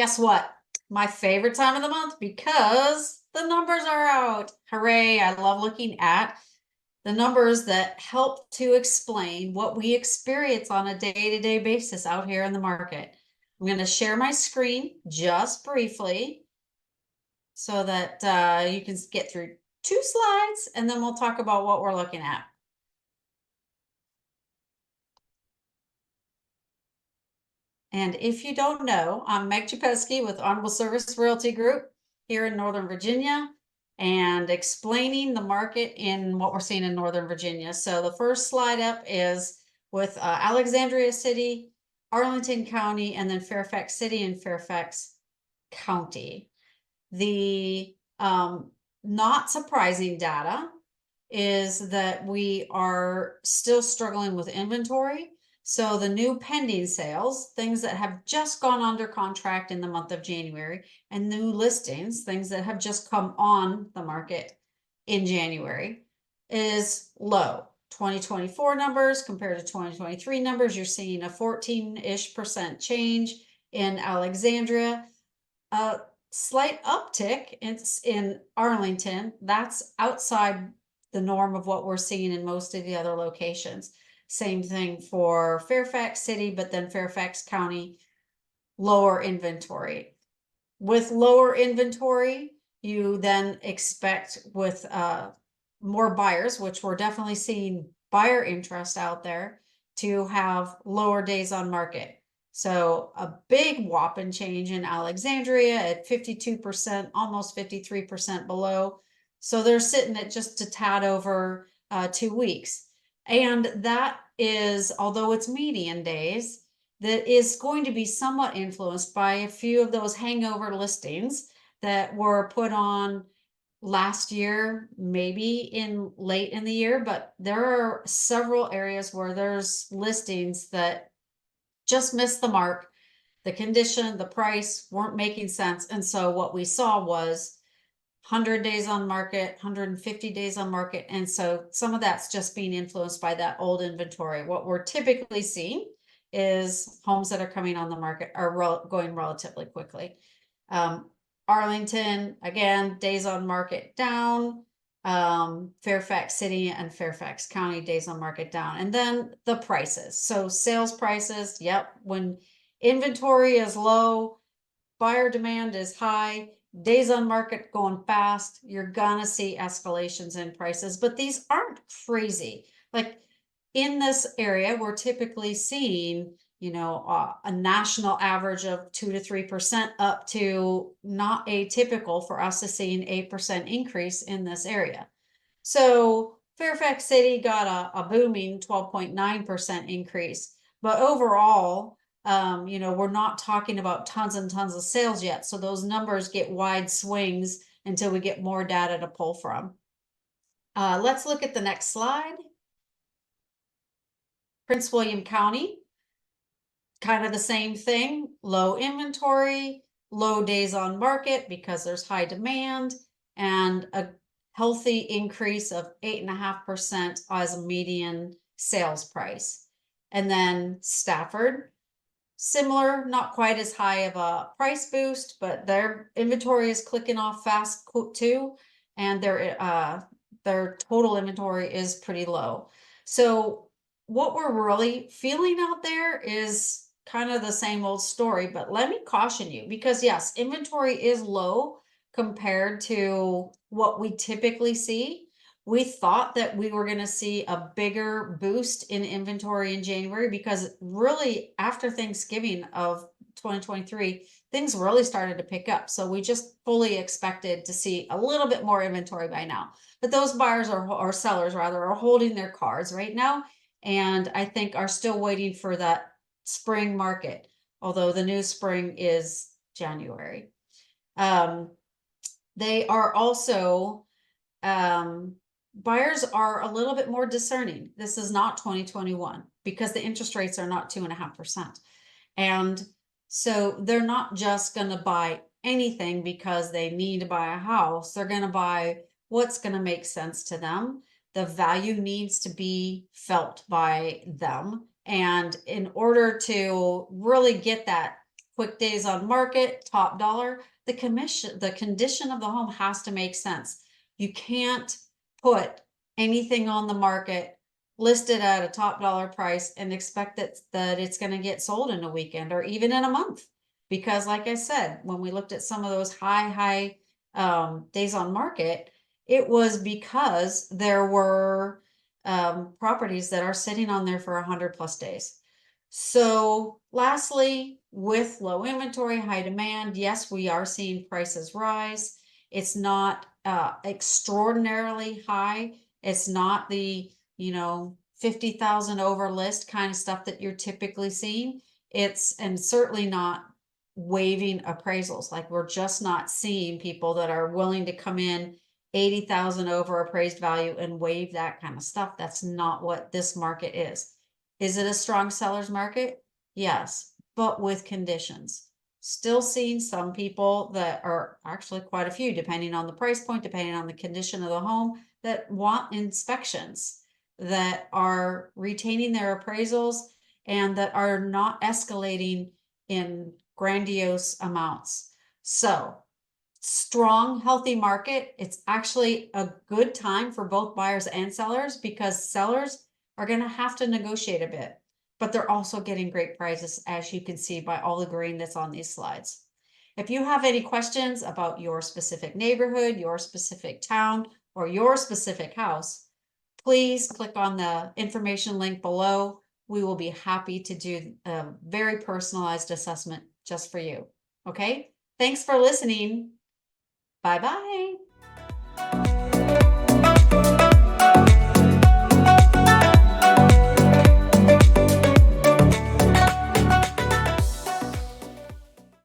guess what? My favorite time of the month because the numbers are out. Hooray, I love looking at the numbers that help to explain what we experience on a day-to-day basis out here in the market. I'm going to share my screen just briefly so that you can get through 2 slides, and then we'll talk about what we're looking at. And if you don't know, I'm Meg Czapiewski with Honorable Service Realty Group here in Northern Virginia, and explaining the market in what we're seeing in Northern Virginia. So the first slide up is with Alexandria City, Arlington County, and then Fairfax City and Fairfax County. The not surprising data is that we are still struggling with inventory. So the new pending sales, things that have just gone under contract in the month of January, and new listings, things that have just come on the market in January, is low. 2024 numbers compared to 2023 numbers, you're seeing a 14-ish% change in Alexandria. A slight uptick in Arlington. That's outside the norm of what we're seeing in most of the other locations. Same thing for Fairfax City, but then Fairfax County, lower inventory. With lower inventory, you then expect with more buyers, which we're definitely seeing buyer interest out there, to have lower days on market. So a big whopping change in Alexandria at 52%, almost 53% below. So they're sitting at just a tad over 2 weeks. And that is, although it's median days, that is going to be somewhat influenced by a few of those hangover listings that were put on last year, maybe in late in the year, but there are several areas where there's listings that just missed the mark. The condition, the price weren't making sense. And so what we saw was 100 days on market, 150 days on market. And so some of that's just being influenced by that old inventory. What we're typically seeing is homes that are coming on the market are going relatively quickly. Arlington, again, days on market down. Fairfax City and Fairfax County, days on market down. And then the prices. So sales prices, yep, when inventory is low, buyer demand is high, days on market going fast, you're gonna see escalations in prices, but these aren't crazy. Like in this area, we're typically seeing, you know, a national average of 2 to 3% up to not atypical for us to see an 8% increase in this area. So Fairfax City got a booming 12.9% increase, but overall, you know, we're not talking about tons and tons of sales yet. So those numbers get wide swings until we get more data to pull from. Let's look at the next slide. Prince William County, kind of the same thing, low inventory, low days on market because there's high demand, and a healthy increase of 8.5% as a median sales price. And then Stafford, similar, not quite as high of a price boost, but their inventory is clicking off fast too, and their total inventory is pretty low. So what we're really feeling out there is kind of the same old story, but let me caution you, because yes, inventory is low compared to what we typically see. We thought that we were going to see a bigger boost in inventory in January because really after Thanksgiving of 2023, things really started to pick up. So we just fully expected to see a little bit more inventory by now. But those buyers or sellers rather are holding their cards right now, and I think are still waiting for that spring market, although the new spring is January. They are also buyers are a little bit more discerning. This is not 2021 because the interest rates are not 2.5%. And so they're not just going to buy anything because they need to buy a house. They're going to buy what's going to make sense to them. The value needs to be felt by them. And in order to really get that quick days on market, top dollar, the condition of the home has to make sense. You can't put anything on the market listed at a top dollar price and expect that it's going to get sold in a weekend or even in a month. Because like I said, when we looked at some of those high days on market, it was because there were properties that are sitting on there for 100+ days. So lastly, with low inventory, high demand, yes, we are seeing prices rise. It's not extraordinarily high. It's not the, 50,000 over list kind of stuff that you're typically seeing. And certainly not waiving appraisals. Like, we're just not seeing people that are willing to come in 80,000 over appraised value and waive that kind of stuff. That's not what this market is. Is it a strong seller's market? Yes, but with conditions. Still seeing some people that are actually quite a few, depending on the price point, depending on the condition of the home, that want inspections, that are retaining their appraisals, and that are not escalating in grandiose amounts. So, strong, healthy market. It's actually a good time for both buyers and sellers, because sellers are going to have to negotiate a bit, but they're also getting great prices, as you can see by all the green that's on these slides. If you have any questions about your specific neighborhood, your specific town, or your specific house, please click on the information link below. We will be happy to do a very personalized assessment just for you. Okay? Thanks for listening. Bye-bye.